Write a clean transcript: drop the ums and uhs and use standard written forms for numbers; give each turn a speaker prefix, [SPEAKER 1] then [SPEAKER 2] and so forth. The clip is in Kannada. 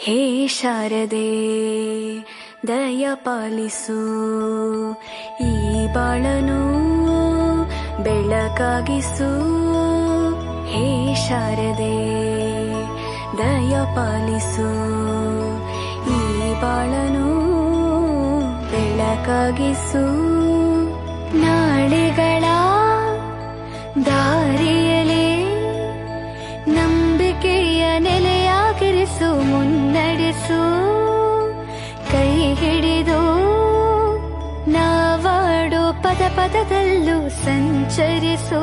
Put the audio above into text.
[SPEAKER 1] ಹೇ ಶಾರದೆ ದಯ ಪಾಲಿಸು, ಈ ಬಾಳನು ಬೆಳಕಾಗಿಸು. ಹೇ ಶಾರದೆ ದಯ ಪಾಲಿಸು, ಈ ಬಾಳನು ಬೆಳಕಾಗಿಸು. ನಾಳೆಗಳ ದಾರಿಯಲೇ ನಂಬಿಕೆಯ ನೆಲೆಯಾಗಿರಿಸು, ಮುನ್ನಡೆಸು. ಕೈ ಹಿಡಿದು ನಾವಾಡೋ ಪದ ಪದದಲ್ಲೂ ಸಂಚರಿಸು.